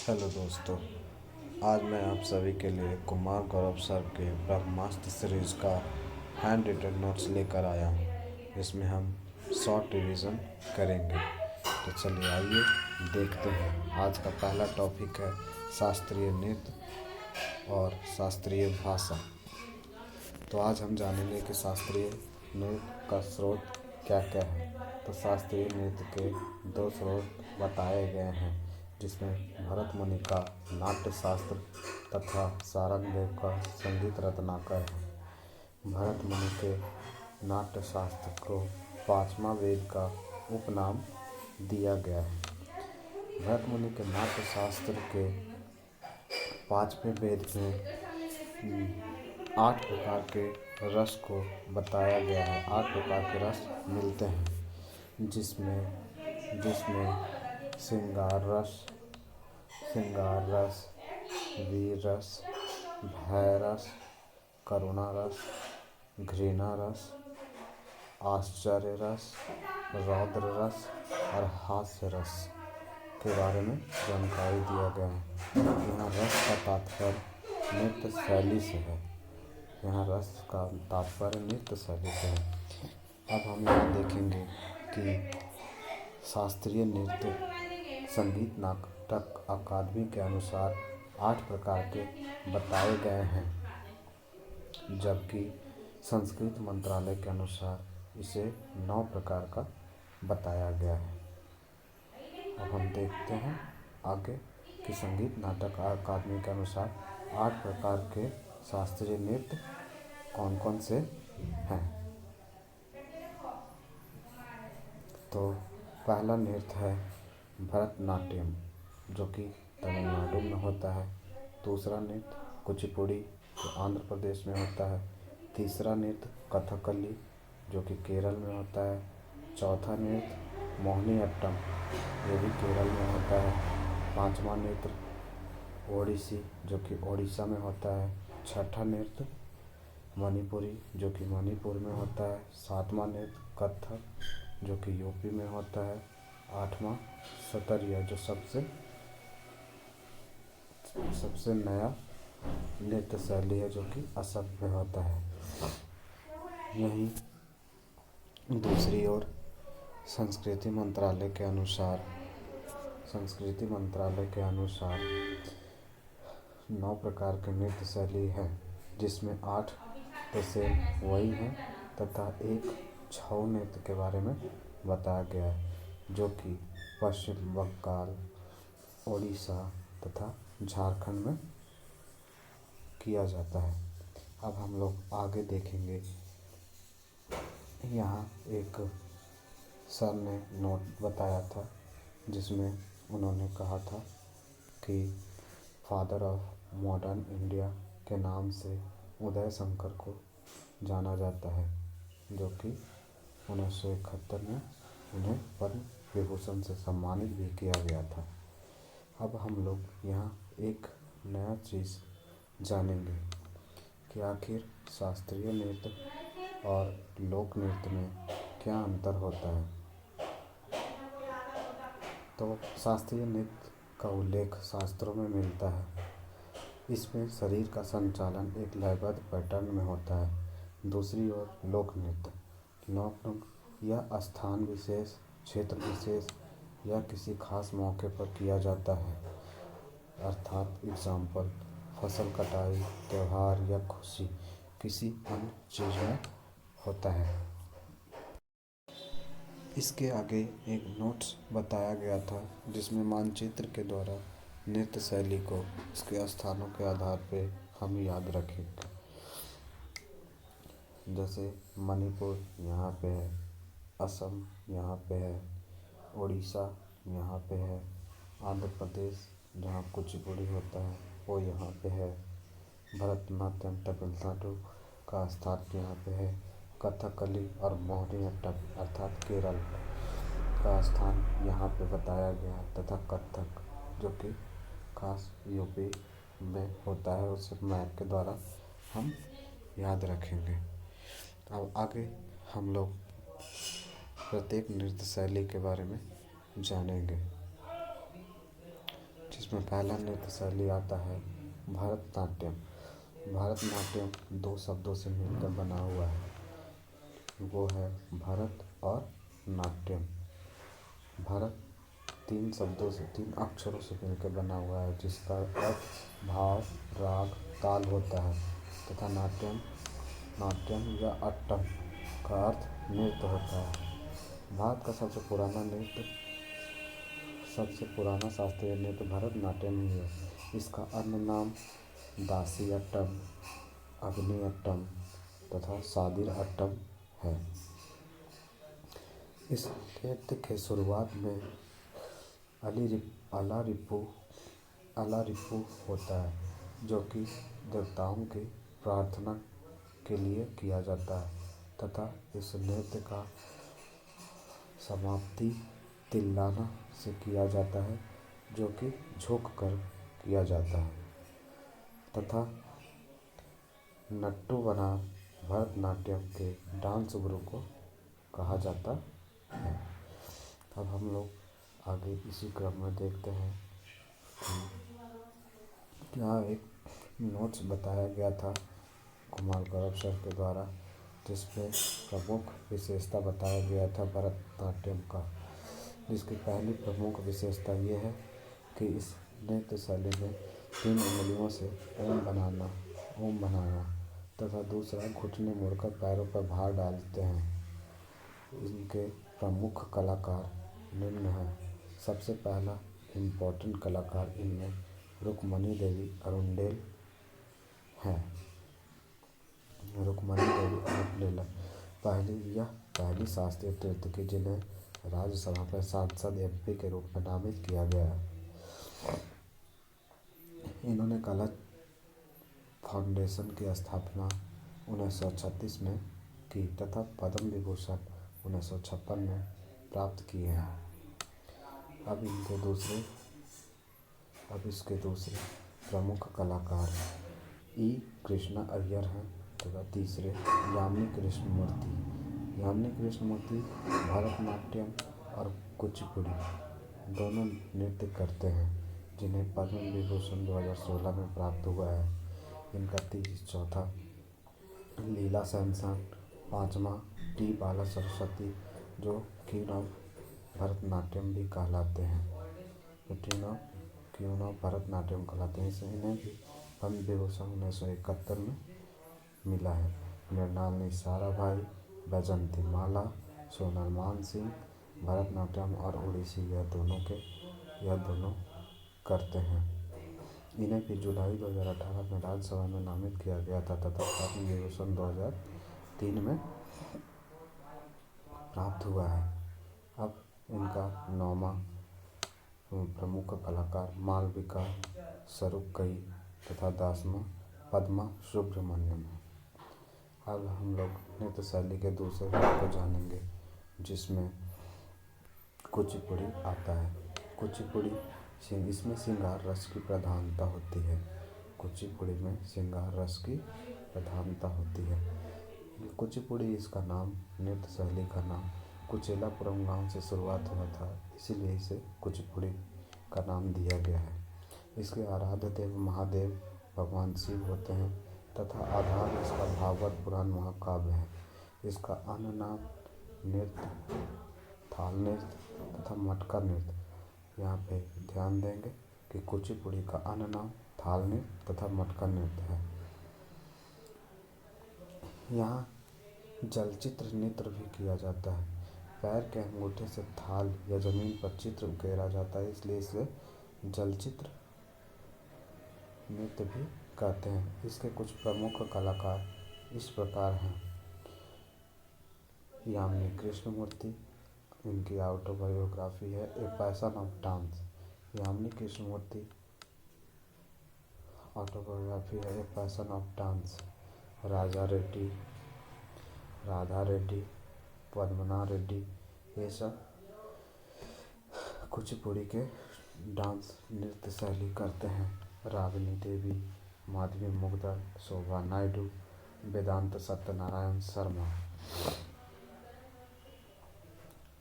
Hello दोस्तों। आज मैं आप सभी के लिए कुमार गौरव सर के ब्रह्मास्त्र सीरीज का हैंड रिटन नोट्स लेकर आया हूँ। इसमें हम शॉर्ट रिवीजन करेंगे। तो चलिए आइए देखते हैं। आज का पहला टॉपिक है शास्त्रीय नृत्य और शास्त्रीय भाषा। तो आज हम जानेंगे कि शास्त्रीय नृत्य का स्रोत क्या क्या है। तो शास्त्रीय नृत्य के दो स्रोत बताए गए हैं, जिसमें भरत मुनि का नाट्य शास्त्र तथा सारंगदेव का संगीत रत्नाकर है। भरत मुनि के नाट्य शास्त्र को पांचवा वेद का उपनाम दिया गया है। भरत मुनि के नाट्य शास्त्र के पांचवें वेद में 8 प्रकार के रस को बताया गया है। 8 प्रकार के रस मिलते हैं, जिसमें श्रृंगार रस, वीर रस, भय रस, करुणा रस, घृणा रस, आश्चर्य रस, रौद्र रस और हास्य रस के बारे में जानकारी दिया गया है। यहाँ रस का तात्पर्य नृत्य शैली से है। अब हम यहाँ देखेंगे कि शास्त्रीय नृत्य संगीत नाटक अकादमी के अनुसार 8 प्रकार के बताए गए हैं, जबकि संस्कृत मंत्रालय के अनुसार इसे 9 प्रकार का बताया गया है। अब हम देखते हैं आगे कि संगीत नाटक अकादमी के अनुसार 8 प्रकार के शास्त्रीय नृत्य कौन कौन से हैं। तो पहला नृत्य है भरतनाट्यम, जो कि तमिलनाडु में होता है। दूसरा नृत्य कुचिपुड़ी, जो आंध्र प्रदेश में होता है। तीसरा नृत्य कथकली, जो कि केरल में होता है। चौथा नृत्य मोहिनीअट्टम, ये भी केरल में होता है। पांचवा नृत्य ओडिसी, जो कि ओडिशा में होता है। छठा नृत्य मणिपुरी, जो कि मणिपुर में होता है। सातवां नृत्य कथक, जो कि यूपी में होता है। आठवां सतरिया, जो सबसे नया नृत्य शैली है, जो कि असम में होता है। यहीं दूसरी ओर संस्कृति मंत्रालय के अनुसार 9 प्रकार के नृत्य शैली है, जिसमें 8 तो सेम वही हैं तथा एक छऊ नृत्य के बारे में बताया गया है, जो कि पश्चिम बंगाल, ओडिशा तथा झारखंड में किया जाता है। अब हम लोग आगे देखेंगे। यहाँ एक सर ने नोट बताया था, जिसमें उन्होंने कहा था कि फादर ऑफ मॉडर्न इंडिया के नाम से उदय शंकर को जाना जाता है, जो कि 1971 में उन्हें पद्म विभूषण से सम्मानित भी किया गया था। अब हम लोग यहाँ एक नया चीज़ जानेंगे कि आखिर शास्त्रीय नृत्य और लोक नृत्य में क्या अंतर होता है। तो शास्त्रीय नृत्य का उल्लेख शास्त्रों में मिलता है। इसमें शरीर का संचालन एक लयबद्ध पैटर्न में होता है। दूसरी ओर लोक नृत्य यह स्थान विशेष, क्षेत्र विशेष या किसी खास मौके पर किया जाता है, अर्थात एग्जाम्पल फसल कटाई, त्योहार या खुशी किसी अन्य चीज़ में होता है। इसके आगे एक नोट्स बताया गया था, जिसमें मानचित्र के द्वारा नृत्य शैली को उसके स्थानों के आधार पर हम याद रखेंगे। जैसे मणिपुर यहाँ पे है, असम यहाँ पे है, उड़ीसा यहाँ पे है, आंध्र प्रदेश जहाँ कुचिपुड़ी होता है वो यहाँ पे है, भरतनाट्यम तमिलनाडु का स्थान यहाँ पे है, कथकली और मोहिनीअट्टम अर्थात केरल का स्थान यहाँ पे बताया गया, तथा कथक जो कि खास यूपी में होता है, उसे मैप के द्वारा हम याद रखेंगे। अब आगे हम लोग प्रत्येक नृत्य शैली के बारे में जानेंगे, इसमें पहला नृत्य शैली आता है भरतनाट्यम। भरतनाट्यम दो शब्दों से मिलकर बना हुआ है, वो है भरत और नाट्यम। भरत तीन अक्षरों से मिलकर बना हुआ है, जिसका अर्थ भाव, राग, ताल होता है, तथा नाट्यम या अट्टम का अर्थ नृत्य होता है। भारत का सबसे पुराना शास्त्रीय नृत्य भरतनाट्यम ही है। इसका अन्य नाम दासी अट्टम, अग्नि अट्टम तथा सादिर अट्टम है। इस नृत्य के शुरुआत में अलारिप्पू होता है, जो कि देवताओं की प्रार्थना के लिए किया जाता है, तथा इस नृत्य का समाप्ति तिल्लाना से किया जाता है, जो कि झुक कर किया जाता है, तथा नट्टू बनाम भरतनाट्यम के डांस गुरु को कहा जाता है। अब हम लोग आगे इसी क्रम में देखते हैं कि यहाँ एक नोट्स बताया गया था कुमार गौरव सर के द्वारा, जिसमें प्रमुख विशेषता बताया गया था भरतनाट्यम का। जिसकी पहली प्रमुख विशेषता ये है कि इस नृत्य शैली में 3 उंगलियों से ओम बनाना तथा दूसरा घुटने मोड़कर पैरों पर भार डालते हैं। इनके प्रमुख कलाकार निम्न हैं। सबसे पहला इम्पोर्टेंट कलाकार इनमें रुक्मणी देवी अरुंडेल हैं। रुक्मणी देवी अरुंडेल पहली शास्त्रीय नर्तकी जिन्हें राज्यसभा में सांसद MP के रूप में नामित किया गया है। इन्होंने कला फाउंडेशन की स्थापना 1936 में की तथा पद्म विभूषण 1956 में प्राप्त किए हैं। अब इसके दूसरे प्रमुख कलाकार E. कृष्णा अय्यर हैं तथा तीसरे यामिनी कृष्णमूर्ति भरतनाट्यम और कुचिपुड़ी दोनों नृत्य करते हैं, जिन्हें पद्म विभूषण 2016 में प्राप्त हुआ है। इनका चौथा लीला सेनसन, पांचवा T. बाला सरस्वती, जो क्वीन ऑफ भरतनाट्यम भी कहलाते हैं। इन्हें भी पद्म विभूषण 1971 में मिला है। मृणालिनी साराभाई, बैजंती माला, सोनल मानसिंह भरतनाट्यम और ओडिसी यह दोनों करते हैं। इन्हें भी जुलाई 2018 में राज्यसभा में नामित किया गया था तथा पद्म विभूषण 2003 में प्राप्त हुआ है। अब इनका 9वां प्रमुख कलाकार मालविका सरुगई तथा 10वां पद्मा सुब्रमण्यम है। अब हम लोग नृत्य शैली के दूसरे रूप को जानेंगे, जिसमें कुचिपुड़ी आता है। कुचिपुड़ी इसमें श्रृंगार रस की प्रधानता होती है। कुचिपुड़ी में श्रृंगार रस की प्रधानता होती है। कुचिपुड़ी इसका नाम, नृत्य शैली का नाम कुचेलापुरम गांव से शुरुआत हुआ था, इसीलिए इसे कुचिपुड़ी का नाम दिया गया है। इसके आराध्य देव महादेव भगवान शिव होते हैं तथा आधार इसका भागवत पुराण महाकाव्य है। इसका अन्य नाम नृत्य, थाल नृत्य तथा मटका नृत्य। यहाँ पे ध्यान देंगे कि कुचिपुड़ी का अन्य नाम थाल नृत्य तथा मटका नृत्य है। यहाँ जलचित्र नृत्य भी किया जाता है। पैर के अंगूठे से थाल या जमीन पर चित्र उकेरा जाता है, इसलिए इसे जलचित्र नृत्य भी कहते हैं। इसके कुछ प्रमुख कलाकार इस प्रकार हैं। यामिनी कृष्णमूर्ति, इनकी ऑटोबायोग्राफी है a passion of dance. Yamini Krishnamurthy autobiography है a passion of dance. Radha Reddy, Padmana Reddy, ये सब कुचिपुड़ी के डांस नृत्य शैली करते हैं। रागिनी देवी, माधवी मुग्धर, शोभा नायडू, वेदांत सत्यनारायण शर्मा।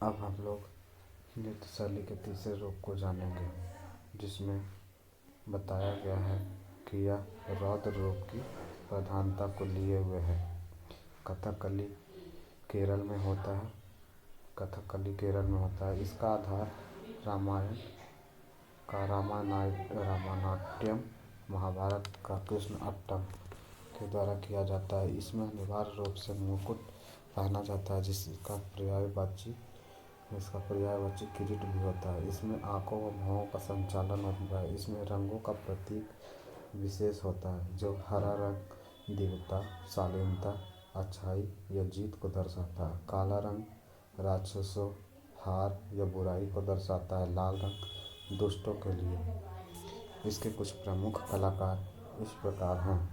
अब हम लोग नृत्य शैली के तीसरे रूप को जानेंगे, जिसमें बताया गया है कि यह रौद्र रूप की प्रधानता को लिए हुए है। कथकली केरल में होता है। इसका आधार रामायण का रामानाट्यम, महाभारत का कृष्ण अट्टम के द्वारा किया जाता है। इसमें अनिवार्य रूप से मुकुट पहना जाता है, जिसका पर्यायवाची किरीट भी होता है। इसमें आंखों व भौहों का संचालन होता है। इसमें रंगों का प्रतीक विशेष होता है, जो हरा रंग दिव्यता, शालीनता, अच्छाई या जीत को दर्शाता है। काला रंग राक्षसों, हार या बुराई को दर्शाता है। लाल रंग दुष्टों के लिए। इसके कुछ प्रमुख कलाकार इस प्रकार हैं।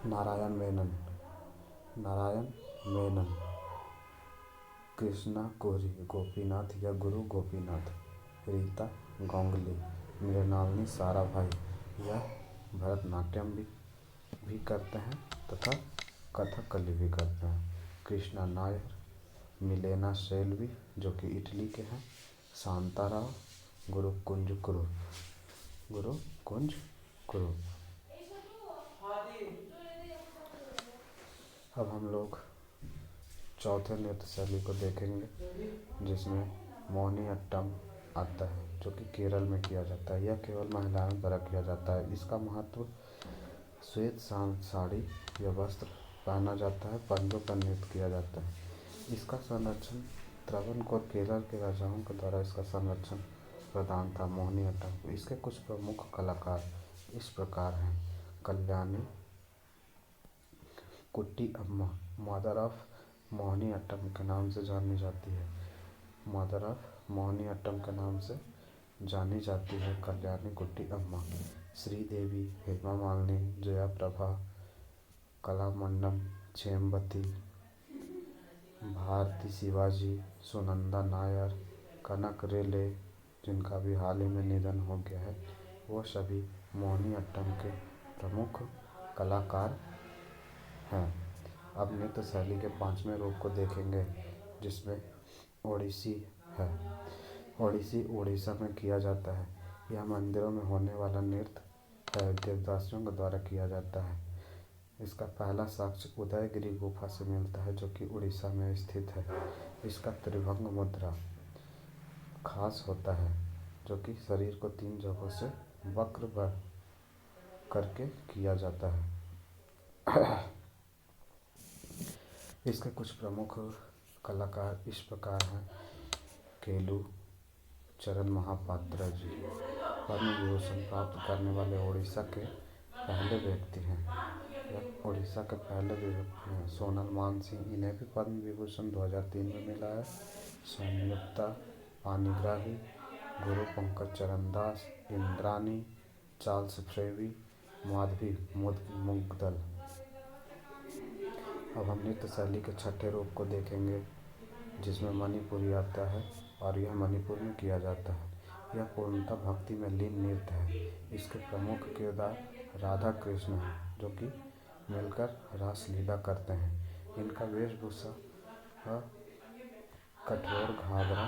नारायण मेनन, कृष्णा कोहरी, गोपीनाथ या गुरु गोपीनाथ, रीता गांगुली, मृणालिनी साराभाई, यह भरतनाट्यम भी करते हैं तथा कथकली भी करते हैं। कृष्णा नायर, मिलेना शेल्वी जो कि इटली के हैं, शांताराव, गुरु कुंज कुरु। अब हम लोग चौथे नृत्य शैली को देखेंगे, जिसमें मोहिनी अट्टम आता है, जो कि केरल में किया जाता है। यह केवल महिलाओं द्वारा किया जाता है। इसका महत्व श्वेत साड़ी या वस्त्र पहना जाता है, पंजों पर नृत्य किया जाता है। इसका संरक्षण त्रावणकोर केरल के राजाओं के द्वारा इसका संरक्षण प्रदान था मोहिनी अट्टम को। इसके कुछ प्रमुख कलाकार इस प्रकार हैं। कल्याणी कुट्टी अम्मा, मदर ऑफ मोहिनी अट्टम के नाम से जानी जाती है। कल्याणी कुट्टी अम्मा। श्रीदेवी, हेमा मालिनी, जया प्रभा, कलामंडम चेम्बती, भारती शिवाजी, सुनंदा नायर, कनक रेले, जिनका भी हाल ही में निधन हो गया है, वो सभी मोहिनी अट्टम के प्रमुख कलाकार हैं। अब नृत्य शैली के पांचवें रूप को देखेंगे, जिसमें ओडिसी है। ओडिसी उड़ीसा में किया जाता है। यह मंदिरों में होने वाला नृत्य है, देवदासियों के द्वारा किया जाता है। इसका पहला साक्ष्य उदयगिरी गुफा से मिलता है, जो कि उड़ीसा में स्थित है। इसका त्रिभंग मुद्रा खास होता है, जो कि शरीर को 3 जगहों से वक्र करके किया जाता है। इसके कुछ प्रमुख कलाकार इस प्रकार हैं। केलू चरण महापात्रा जी, पद्म विभूषण प्राप्त करने वाले उड़ीसा के पहले व्यक्ति हैं। सोनल मानसिंह, इन्हें भी पद्म विभूषण 2003 में मिला है। संयुक्ता पाणिग्राही, गुरु पंकज चरण दास, इंद्रानी, चार्ल्स फ्रेवी, माधवी मुग्दल। अब हम नृत्य शैली के छठे रूप को देखेंगे, जिसमें मणिपुरी आता है, और यह मणिपुर में किया जाता है। यह पूर्णतः भक्ति में लीन नृत्य है। इसके प्रमुख किरदार राधा कृष्ण हैं, जो कि मिलकर रास लीला करते हैं। इनका वेशभूषा कठोर घाघरा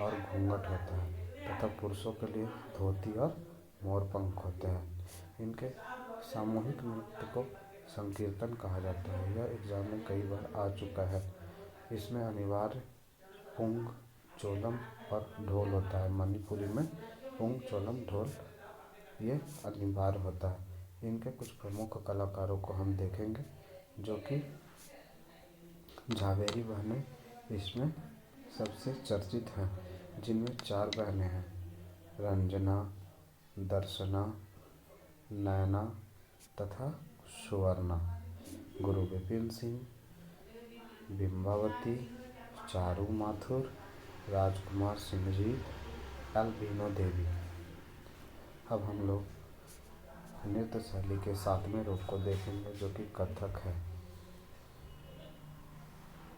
और घूंघट होता है तथा पुरुषों के लिए धोती और मोरपंख होते हैं। इनके सामूहिक नृत्य को संकीर्तन कहा जाता है। यह एग्जाम में कई बार आ चुका है। इसमें अनिवार्य पुंग, चोलम और ढोल होता है। मणिपुरी में पुंग, चोलम, ढोल ये अनिवार्य होता है। इनके कुछ प्रमुख कलाकारों को हम देखेंगे, जो कि झावेरी बहनें इसमें सबसे चर्चित हैं, जिनमें 4 बहनें हैं: रंजना, दर्शना, नैना तथा सुवर्णा। गुरु विपिन सिंह, बिंबावती, चारू माथुर, राजकुमार सिंह जी, अल्बिनो देवी। अब हम लोग नृत्य शैली के 7वें रूप को देखेंगे, जो कि कथक है।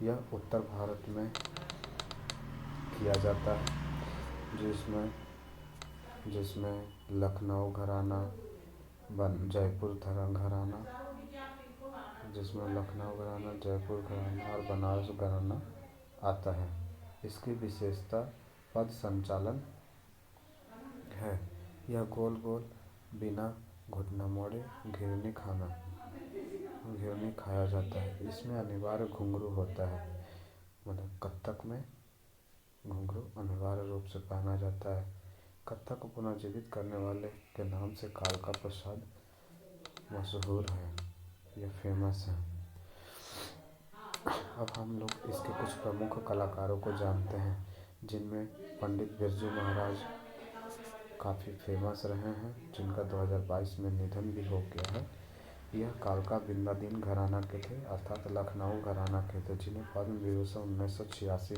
यह उत्तर भारत में किया जाता है, जिसमें लखनऊ घराना, जयपुर घराना और बनारस घराना आता है। इसकी विशेषता पद संचालन है। यह गोल गोल बिना घुटना मोड़े घिरनी खाया जाता है। इसमें अनिवार्य घुंघरू होता है, मतलब कथक में घुंघरू अनिवार्य रूप से पहना जाता है। कथक को पुनर्जीवित करने वाले के नाम से कालका प्रसाद मशहूर है, यह फेमस है। अब हम लोग इसके कुछ प्रमुख कलाकारों को जानते हैं, जिनमें पंडित बिरजू महाराज काफ़ी फेमस रहे हैं, जिनका 2022 में निधन भी हो गया है। यह कालका बिंदादीन घराना के थे, अर्थात लखनऊ घराना के थे, जिन्हें पद्म विभूषण 1986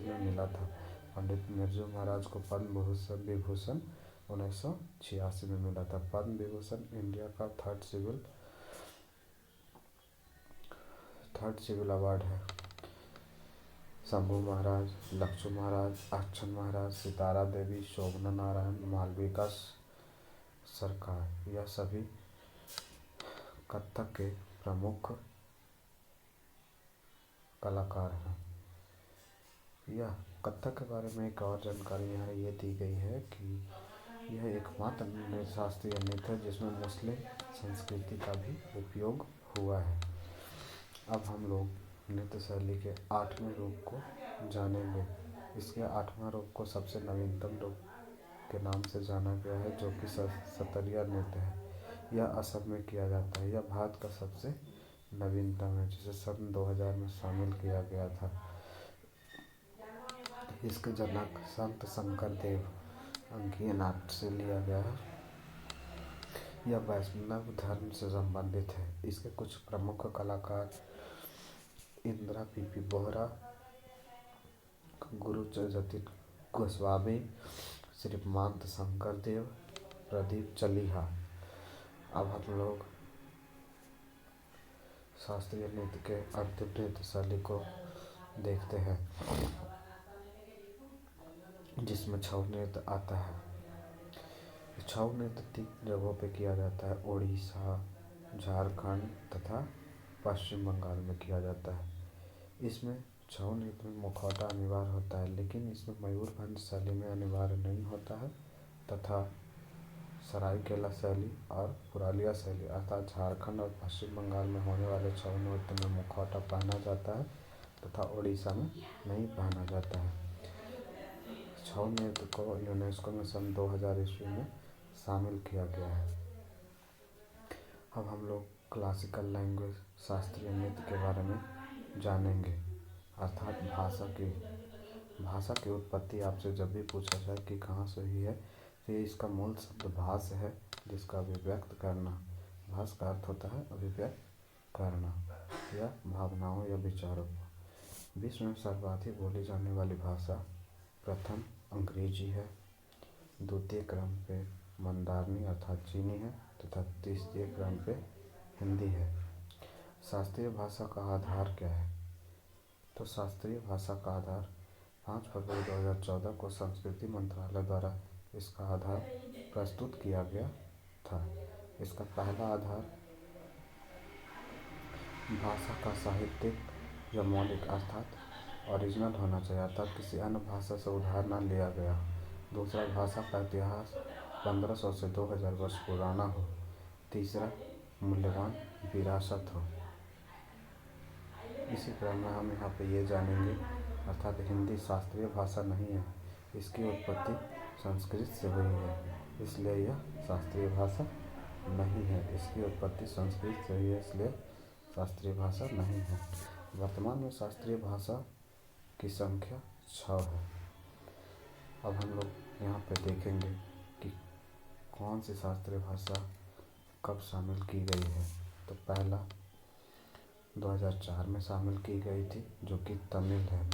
में मिला था। पंडित बिरजू महाराज को पद्म विभूषण 1986 में मिला था। पद्म विभूषण इंडिया का थर्ड सिविल अवार्ड है। शंभू महाराज, लक्ष्मण महाराज, अक्षन महाराज, सितारा देवी, शोभना नारायण, मालविका सरकार, यह सभी कथक के प्रमुख कलाकार हैं। यह कथक के बारे में एक और जानकारी यहाँ ये दी गई है कि यह एकमात्र शास्त्रीय नृत्य है जिसमें मुस्लिम संस्कृति का भी उपयोग हुआ है। अब हम लोग नृत्य शैली के 8वें रूप को जानेंगे। इसके 8वां रूप को सबसे नवीनतम रूप के नाम से जाना गया है, जो कि सतरिया नृत्य है। यह असम में किया जाता है। यह भारत का सबसे नवीनतम है, जिसे सन 2000 में शामिल किया गया था। इसके जनक संत शंकर देव अंकीय नाट्य से लिया गया है। यह वैष्णव धर्म से संबंधित है। इसके कुछ प्रमुख कलाकार इंदिरा पीपी बोहरा, गुरु जतिन गोस्वामी, श्रीमांत शंकर देव, प्रदीप चलिहा। अब हम लोग शास्त्रीय नृत्य के अंतिम नृत्य शैली को देखते हैं, जिसमें छऊ नृत्य आता है। छऊ नृत्य 3 जगहों पे किया जाता है, उड़ीसा, झारखंड तथा पश्चिम बंगाल में किया जाता है। इसमें छऊ नृत्य में मुखौटा अनिवार्य होता है, लेकिन इसमें मयूरभंज शैली में अनिवार्य नहीं होता है तथा सरायकेला शैली और पुरुलिया शैली अर्थात झारखंड और पश्चिम बंगाल में होने वाले छऊ नृत्य में मुखौटा पहना जाता है तथा उड़ीसा में नहीं पहना जाता है। छऊ नृत्य को यूनेस्को में सन 2000 ईस्वी में शामिल किया गया है। अब हम लोग क्लासिकल लैंग्वेज शास्त्रीय नृत्य के बारे में जानेंगे, अर्थात भाषा की उत्पत्ति आपसे जब भी पूछा जाए कि कहाँ से हुई है, तो इसका मूल शब्द भाष है, जिसका अभिव्यक्त करना। भाष का अर्थ होता है अभिव्यक्त करना या भावनाओं या विचारों को। विश्व में सर्वाधिक बोली जाने वाली भाषा प्रथम अंग्रेजी है, द्वितीय क्रम पे मंदारनी अर्थात चीनी है तथा तीसरे क्रम पे हिंदी है। शास्त्रीय भाषा का आधार क्या है? तो शास्त्रीय भाषा का आधार 5 फरवरी 2014 को संस्कृति मंत्रालय द्वारा इसका आधार प्रस्तुत किया गया था। इसका पहला आधार भाषा का साहित्यिक या मौलिक अर्थात ओरिजिनल होना चाहिए, अर्थात किसी अन्य भाषा से उधार न लिया गया। दूसरा, भाषा का इतिहास 1500 से 2000 वर्ष पुराना हो। तीसरा, मूल्यवान विरासत हो। इसी क्रम में हम यहाँ पे ये जानेंगे, अर्थात हिंदी शास्त्रीय भाषा नहीं है, इसकी उत्पत्ति संस्कृत से हुई है, इसलिए यह शास्त्रीय भाषा नहीं है। इसकी उत्पत्ति संस्कृत से हुई है, इसलिए शास्त्रीय भाषा नहीं है। वर्तमान में शास्त्रीय भाषा की संख्या 6 है। अब हम लोग यहाँ पे देखेंगे कि कौन सी शास्त्रीय भाषा कब शामिल की गई है। तो पहला 2004 में शामिल की गई थी, जो कि तमिल है।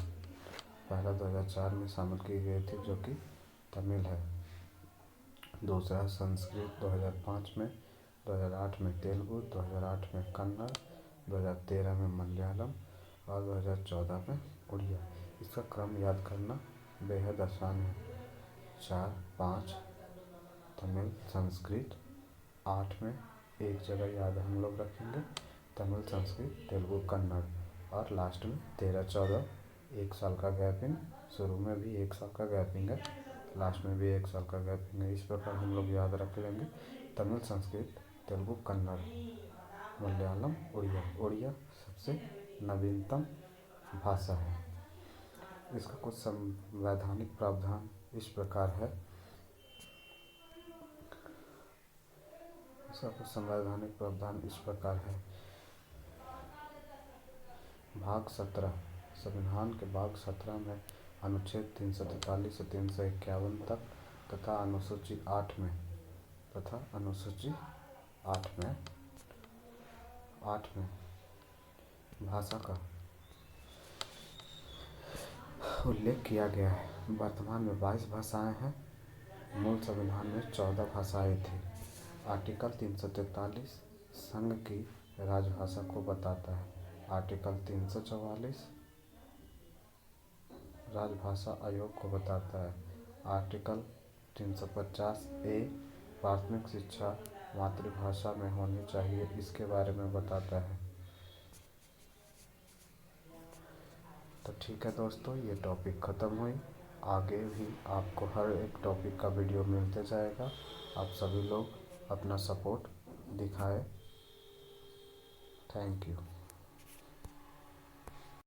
पहला 2004 में शामिल की गई थी, जो कि तमिल है। दूसरा संस्कृत 2005 में, 2008 में तेलुगु, 2008 में कन्नड़, 2013 में मलयालम और 2014 में उड़िया। इसका क्रम याद करना बेहद आसान है। 4, 5 तमिल, संस्कृत, 8 में एक जगह याद हम लोग रखेंगे, तमिल, संस्कृत, तेलुगु, कन्नड़, और लास्ट में 13, 14 1 साल का गैपिंग। शुरू में भी 1 साल का गैपिंग है, लास्ट में भी 1 साल का गैपिंग है। इस प्रकार हम लोग याद रख लेंगे। तमिल, संस्कृत, तेलुगु, कन्नड़, मलयालम, उड़िया। उड़िया सबसे नवीनतम भाषा है। इसका कुछ संवैधानिक प्रावधान इस प्रकार है। भाग 17, संविधान के भाग 17 में अनुच्छेद 343 से 351 तक तथा अनुसूची 8 में भाषा का उल्लेख किया गया है। वर्तमान में 22 भाषाएं हैं। मूल संविधान में 14 भाषाएं थी। आर्टिकल 343 संघ की राजभाषा को बताता है। आर्टिकल 344 राजभाषा आयोग को बताता है। आर्टिकल 350A प्राथमिक शिक्षा मातृभाषा में होनी चाहिए, इसके बारे में बताता है। तो ठीक है दोस्तों, ये टॉपिक ख़त्म हुई। आगे भी आपको हर एक टॉपिक का वीडियो मिलते जाएगा। आप सभी लोग अपना सपोर्ट दिखाएं। Thank you.